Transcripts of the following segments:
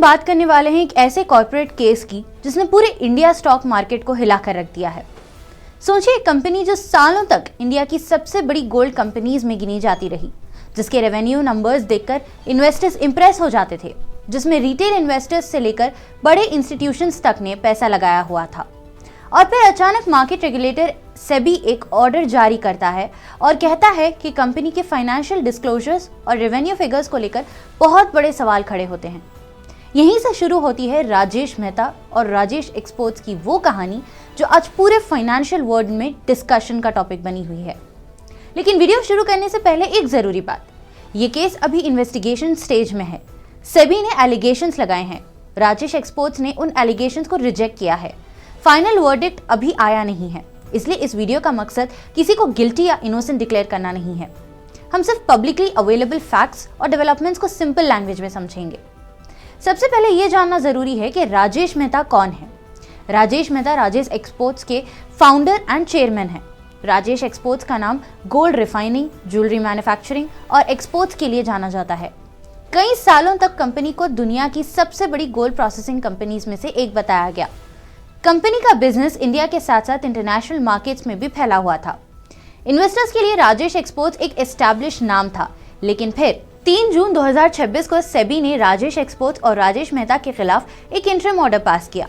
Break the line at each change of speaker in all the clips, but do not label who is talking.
बात करने वाले हैं एक ऐसे कॉर्पोरेट केस की जिसने पूरे इंडिया स्टॉक मार्केट को हिलाकर रख दिया है। सोचिए, एक कंपनी जो सालों तक इंडिया की सबसे बड़ी गोल्ड कंपनीज में गिनी जाती रही, जिसके रेवेन्यू नंबर्स देखकर इन्वेस्टर्स इंप्रेस हो जाते थे, जिसमें रिटेल इन्वेस्टर्स से लेकर बड़े इंस्टीट्यूशंस तक ने पैसा लगाया हुआ था, और फिर अचानक मार्केट रेगुलेटर सेबी एक ऑर्डर जारी करता है और कहता है कि कंपनी के फाइनेंशियल डिस्क्लोजर्स और रेवेन्यू फिगर्स को लेकर बहुत बड़े सवाल खड़े होते हैं। यहीं से शुरू होती है राजेश मेहता और राजेश एक्सपोर्ट्स की वो कहानी जो आज पूरे फाइनेंशियल वर्ल्ड में डिस्कशन का टॉपिक बनी हुई है। लेकिन वीडियो शुरू करने से पहले एक जरूरी बात, ये केस अभी इन्वेस्टिगेशन स्टेज में है। सेबी ने एलिगेशंस लगाए हैं, राजेश एक्सपोर्ट्स ने उन एलिगेशंस को रिजेक्ट किया है। फाइनल वर्डिक्ट अभी आया नहीं है, इसलिए इस वीडियो का मकसद किसी को गिल्टी या इनोसेंट डिक्लेयर करना नहीं है। हम सिर्फ पब्लिकली अवेलेबल फैक्ट्स और डेवलपमेंट्स को सिंपल लैंग्वेज में समझेंगे। सबसे पहले यह जानना जरूरी है कि राजेश मेहता कौन है। राजेश मेहता राजेश एक्सपोर्ट्स के फाउंडर एंड चेयरमैन हैं। राजेश एक्सपोर्ट्स का नाम गोल्ड रिफाइनिंग, ज्वेलरी मैन्युफैक्चरिंग और एक्सपोर्ट्स के लिए जाना जाता है। कई सालों तक कंपनी को दुनिया की सबसे बड़ी गोल्ड प्रोसेसिंग कंपनीज में से एक बताया गया। कंपनी का बिजनेस इंडिया के साथ साथ इंटरनेशनल मार्केट्स में भी फैला हुआ था। इन्वेस्टर्स के लिए राजेश एक्सपोर्ट्स एक एस्टैब्लिश नाम था, लेकिन फिर 3 जून 2026 को सेबी ने राजेश एक्सपोर्ट्स और राजेश मेहता के खिलाफ एक इंटरिम ऑर्डर पास किया।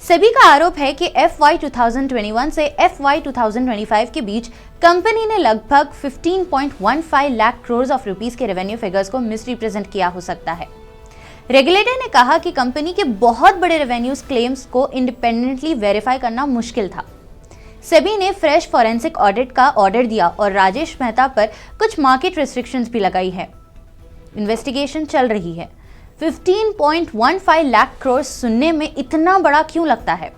सेबी का आरोप है कि FY 2021 से FY 2025 के बीच कंपनी ने लगभग 15.15 लाख करोड़ ऑफ रुपीस के रेवेन्यू फिगर्स को मिसरिप्रेजेंट किया हो सकता है। रेगुलेटर ने कहा कि कंपनी के बहुत बड़े रेवेन्यूज क्लेम्स को इंडिपेंडेंटली वेरीफाई करना मुश्किल था। सेबी ने फ्रेश फॉरेंसिक ऑडिट का ऑर्डर दिया और राजेश मेहता पर कुछ मार्केट रिस्ट्रिक्शंस भी लगाई है। इन्वेस्टिगेशन चल रही है। 15.15 लाख करोड़ सुनने में इतना बड़ा क्यों लगता है?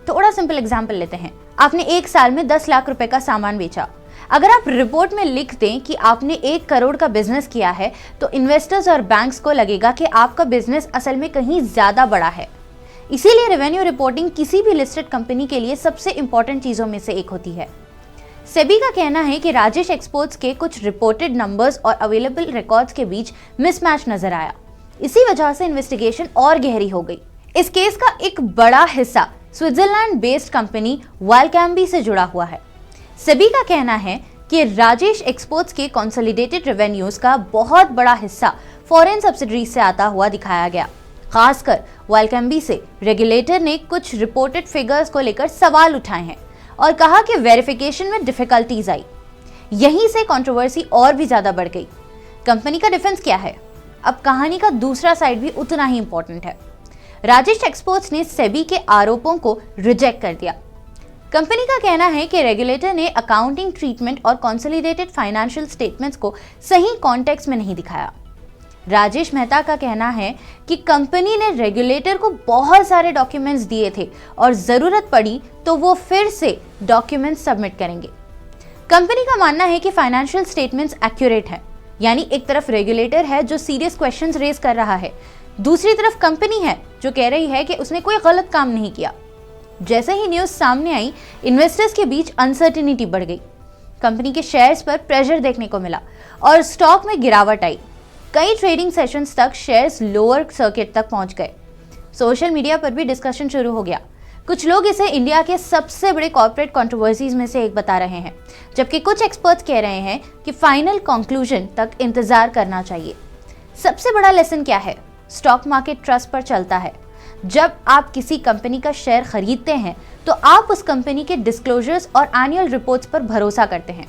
थोड़ा सिंपल एग्जांपल लेते हैं। आपने एक साल में 10 लाख रुपए का सामान बेचा। अगर आप रिपोर्ट में लिख दें कि आपने 1 करोड़ का बिजनेस किया है, तो इन्वेस्टर्स और बैंक्स को लगेगा कि आपका बिजनेस असल में कहीं ज्यादा बड़ा है। इसीलिए रेवेन्यू रिपोर्टिंग किसी भी लिस्टेड कंपनी के लिए सबसे इंपॉर्टेंट चीजों में से एक होती है। सेबी का कहना है कि राजेश एक्सपोर्ट्स के कुछ रिपोर्टेड नंबर्स और अवेलेबल रिकॉर्ड्स के बीच मिसमैच नजर आया। इसी वजह से इन्वेस्टिगेशन और गहरी हो गई। इस केस का एक बड़ा हिस्सा स्विट्जरलैंड बेस्ड कंपनी वालकैम्बी से जुड़ा हुआ है। सेबी का कहना है कि राजेश एक्सपोर्ट्स के कंसोलिडेटेड रेवेन्यूज का बहुत बड़ा हिस्सा फॉरेन सब्सिडरी से आता हुआ दिखाया गया। खासकर वालकैम्बी से रेगुलेटर ने कुछ रिपोर्टेड फिगर्स को लेकर सवाल उठाए हैं और कहा कि वेरिफिकेशन में डिफिकल्टीज आई। यहीं से कंट्रोवर्सी और भी ज्यादा बढ़ गई। कंपनी का डिफेंस क्या है? अब कहानी का दूसरा साइड भी उतना ही इंपॉर्टेंट है। राजेश एक्सपोर्ट्स ने सेबी के आरोपों को रिजेक्ट कर दिया। कंपनी का कहना है कि रेगुलेटर ने अकाउंटिंग ट्रीटमेंट और कंसोलिडेटेड फाइनेंशियल स्टेटमेंट्स को सही कॉन्टेक्स्ट में नहीं दिखाया। राजेश मेहता का कहना है कि कंपनी ने रेगुलेटर को बहुत सारे डॉक्यूमेंट्स दिए थे और जरूरत पड़ी तो वो फिर से डॉक्यूमेंट्स सबमिट करेंगे। कंपनी का मानना है कि फाइनेंशियल स्टेटमेंट्स एक्यूरेट है, यानी एक तरफ रेगुलेटर है जो सीरियस क्वेश्चंस रेज कर रहा है, दूसरी तरफ कंपनी है जो कह रही है कि उसने कोई गलत काम नहीं किया। जैसे ही न्यूज सामने आई, इन्वेस्टर्स के बीच अनसर्टेनिटी बढ़ गई। कंपनी के शेयर्स पर प्रेशर देखने को मिला और स्टॉक में गिरावट आई। कई ट्रेडिंग सेशंस तक शेयर्स लोअर सर्किट तक पहुंच गए। सोशल मीडिया पर भी डिस्कशन शुरू हो गया। कुछ लोग इसे इंडिया के सबसे बड़े कॉर्पोरेट कंट्रोवर्सीज में से एक बता रहे हैं, जबकि कुछ एक्सपर्ट्स कह रहे हैं कि फाइनल कंक्लूजन तक इंतजार करना चाहिए। सबसे बड़ा लेसन क्या है? स्टॉक मार्केट ट्रस्ट पर चलता है। जब आप किसी कंपनी का शेयर खरीदते हैं तो आप उस कंपनी के डिस्क्लोजर्स और एनुअल रिपोर्ट्स पर भरोसा करते हैं।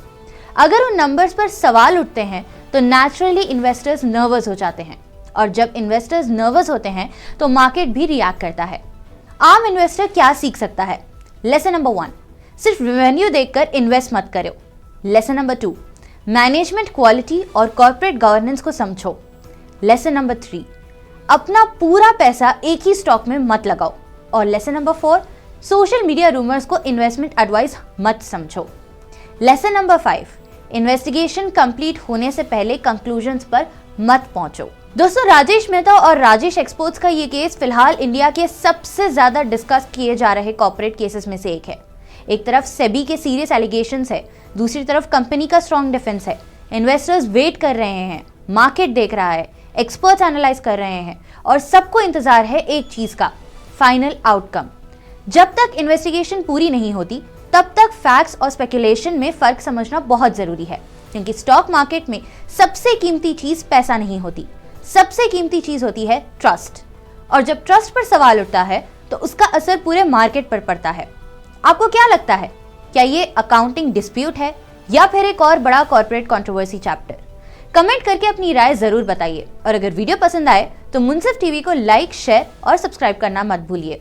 अगर उन नंबर्स पर सवाल उठते हैं तो नेचुरली इन्वेस्टर्स नर्वस हो जाते हैं, और जब इन्वेस्टर्स नर्वस होते हैं तो मार्केट भी रिएक्ट करता है। आम इन्वेस्टर क्या सीख सकता है? लेसन नंबर 1, सिर्फ रेवेन्यू देखकर इन्वेस्ट मत करो। लेसन नंबर 2, मैनेजमेंट क्वालिटी और कॉर्पोरेट गवर्नेंस को समझो। लेसन नंबर 3, अपना पूरा पैसा एक ही स्टॉक में मत लगाओ। और lesson number 4, social media rumours को इन्वेस्टमेंट एडवाइस मत समझो। लेसन नंबर 5, इन्वेस्टिगेशन कंप्लीट होने से पहले कंक्लूजन्स पर मत पहुंचो। दोस्तों, राजेश मेहता और राजेश एक्सपोर्ट्स का ये केस फिलहाल इंडिया के सबसे ज्यादा डिस्कस किए जा रहे कॉर्पोरेट केसेस में से एक है। एक तरफ सेबी के सीरियस एलिगेशंस है, दूसरी तरफ कंपनी का स्ट्रॉन्ग डिफेंस है। इन्वेस्टर्स वेट कर रहे हैं, मार्केट देख रहा है, एक्सपर्ट्स एनालाइज कर रहे हैं और सबको इंतजार है एक चीज का, फाइनल आउटकम। जब तक इन्वेस्टिगेशन पूरी नहीं होती तब तक फैक्ट्स और स्पेकुलेशन में फर्क समझना बहुत जरूरी है, क्योंकि स्टॉक मार्केट में सबसे कीमती चीज पैसा नहीं होती, सबसे कीमती चीज होती है ट्रस्ट। और जब ट्रस्ट पर सवाल उठता है तो उसका असर पूरे मार्केट पर पड़ता है। आपको क्या लगता है, क्या ये अकाउंटिंग डिस्प्यूट है या फिर एक और बड़ा कॉर्पोरेट कंट्रोवर्सी चैप्टर? कमेंट करके अपनी राय जरूर बताइए और अगर वीडियो पसंद आए तो मुंसिफ टीवी को लाइक, शेयर और सब्सक्राइब करना मत भूलिए।